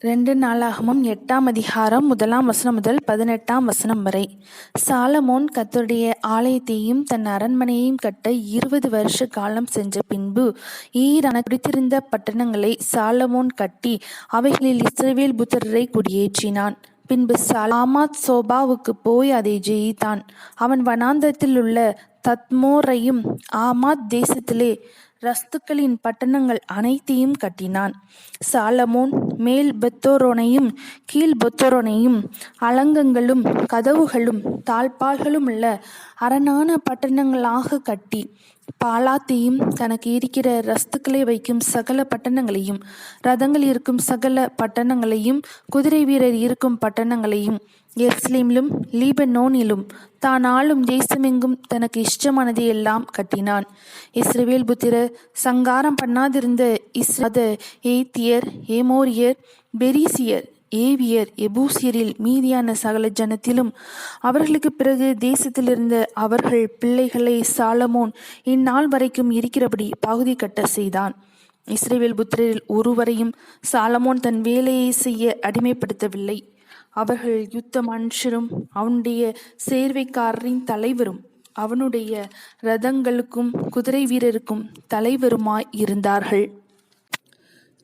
2 நாளாகமம் 8ஆம் அதிகாரம் 1ஆம் வசனம் முதல் 18ஆம் வசனம் வரை. சாலமோன் கர்த்தருடைய ஆலயத்தையும் தன் அரண்மனையையும் கட்ட 20 வருஷ காலம் சென்ற பின்பு ஈரான பிடித்திருந்த பட்டணங்களை சாலமோன் கட்டி அவைகளில் இஸ்ரவேல் புத்திரரை குடியேற்றினான். பின்பு ஆமாத் சோபாவுக்கு போய் அதை ஜெயித்தான். அவன் வனாந்தரத்தில் உள்ள தத்மோரையும் ஆமாத் தேசத்திலே ரஸ்துக்களின் பட்டணங்கள் அனைத்தையும் கட்டினான். சாலமோன் மேல் பெத்தோரோனையும் கீழ் பெத்தோரோனையும் அலங்கங்களும் கதவுகளும் தாழ்பால்களும் உள்ள அரணான பட்டணங்களாக கட்டி பாலாத்தையும் தனக்கு இருக்கிற ரஸ்துக்களை வைக்கும் சகல பட்டணங்களையும் ரதங்கள் இருக்கும் சகல பட்டணங்களையும் குதிரை வீரர் இருக்கும் பட்டணங்களையும் எருசலேமிலும் லீபனோனிலும் தான் ஆளும் தேசமெங்கும் தனக்கு இஷ்டமானதை எல்லாம் கட்டினான். இஸ்ரவேல் புத்திரர் சங்காரம் பண்ணாதிருந்த ஏத்தியர், ஏமோரியர், பெரிசியர், ஏவியர், எபூசியரில் மீதியான சகல ஜனத்திலும் அவர்களுக்கு பிறகு தேசத்திலிருந்த அவர்கள் பிள்ளைகளை சாலமோன் இந்நாள் வரைக்கும் இருக்கிறபடி பகுதி கட்ட செய்தான். இஸ்ரவேல் புத்திரரில் ஒருவரையும் சாலமோன் தன் வேலையை செய்ய அடிமைப்படுத்தவில்லை. அவர்கள் யுத்த மனுஷரும் அவனுடைய சேர்வைக்காரரின் தலைவரும் அவனுடைய இரதங்களுக்கும் குதிரை வீரருக்கும் தலைவருமாய் இருந்தார்கள்.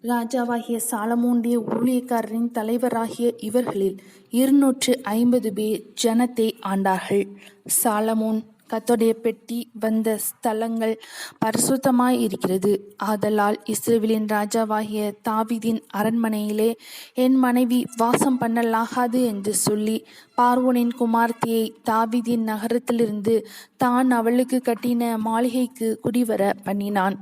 ராஜாவாகிய சாலமோனுடைய ஊழியக்காரரின் தலைவராகிய இவர்களில் 250 பேர் ஜனத்தை ஆண்டார்கள். சாலமோன் கர்த்தருடைய பெட்டி வந்த ஸ்தலங்கள் பரிசுத்தமாய் இருக்கிறது. ஆதலால் இஸ்ரவேலின் ராஜாவாகிய தாவீதின் அரண்மனையிலே என் மனைவி வாசம் பண்ணலாகாது என்று சொல்லி பார்வோனின் குமார்த்தியை தாவீதின் நகரத்திலிருந்து தான் அவளுக்கு கட்டின மாளிகைக்கு குடிவர பண்ணினான்.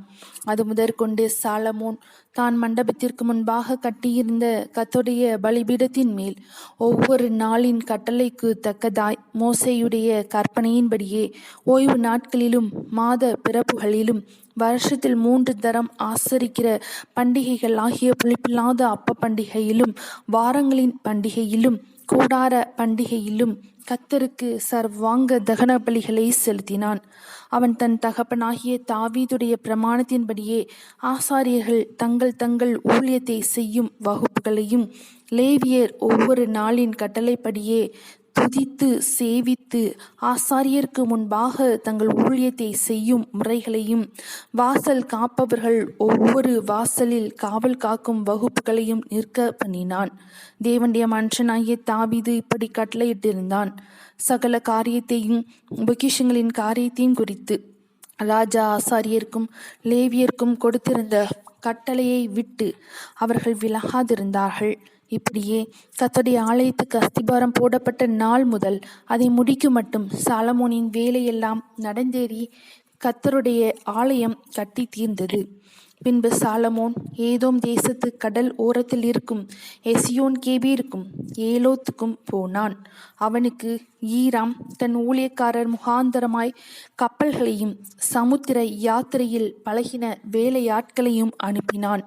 அது முதற்கொண்டு சாலமோன் தான் மண்டபத்திற்கு முன்பாக கட்டியிருந்த கர்த்தருடைய பலிபீடத்தின் மேல் ஒவ்வொரு நாளின் கட்டளைக்கு தக்கதாய் மோசேயுடைய கற்பனையின்படியே ஓய்வு நாட்களிலும் மாத பிறப்புகளிலும் வருஷத்தில் 3 தரம் ஆசரிக்கிற பண்டிகைகள் ஆகிய புளிப்பில்லாத அப்ப பண்டிகையிலும் வாரங்களின் பண்டிகையிலும் கூடார பண்டிகையிலும் கர்த்தருக்கு சர்வாங்க தகன பலிகளை செலுத்தினான். அவன் தன் தகப்பனாகிய தாவீதுடைய பிரமாணத்தின்படியே ஆசாரியர்கள் தங்கள் தங்கள் ஊழியத்தை செய்யும் வகுப்புகளையும் லேவியர் ஒவ்வொரு நாளின் கட்டளைப்படியே துதித்து சேவித்து ஆசாரியருக்கு முன்பாக தங்கள் ஊழியத்தை செய்யும் முறைகளையும் வாசல் காப்பவர்கள் ஒவ்வொரு வாசலில் காவல் காக்கும் வகுப்புகளையும் நிற்க பண்ணினான். தேவனுடைய மனுஷனாகிய தாவீது இப்படி கட்டளையிட்டிருந்தான். சகல காரியத்தையும் பொக்கிஷங்களின் காரியத்தையும் குறித்து ராஜா ஆசாரியருக்கும் லேவியருக்கும் கொடுத்திருந்த கட்டளையை விட்டு அவர்கள் விலகாதிருந்தார்கள். இப்படியே கர்த்தருடைய ஆலயத்துக்கு அஸ்திபாரம் போடப்பட்ட நாள் முதல் அதை முடிக்கும் மட்டும் சாலமோனின் வேலையெல்லாம் நடந்தேறி கர்த்தருடைய ஆலயம் கட்டி தீர்ந்தது. பின்பு சாலமோன் ஏதோம் தேசத்து கடல் ஓரத்தில் இருக்கும் எசியோன் கேபீருக்கும் ஏலோத்துக்கும் போனான். அவனுக்கு ஈராம் தன் ஊழியக்காரர் முகாந்தரமாய் கப்பல்களையும் சமுத்திர யாத்திரையில் பழகின வேலையாட்களையும் அனுப்பினான்.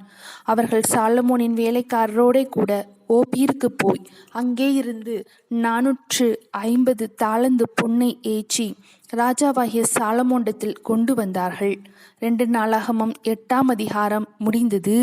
அவர்கள் சாலமோனின் வேலைக்காரரோட கூட ஓப்பீருக்கு போய் அங்கே இருந்து 450 தாலந்து பொன்னை ஏற்றி ராஜாவாகிய சாலமோனிடத்தில் கொண்டு வந்தார்கள். 2 நாளாகமம் 8ஆம் அதிகாரம் முடிந்தது.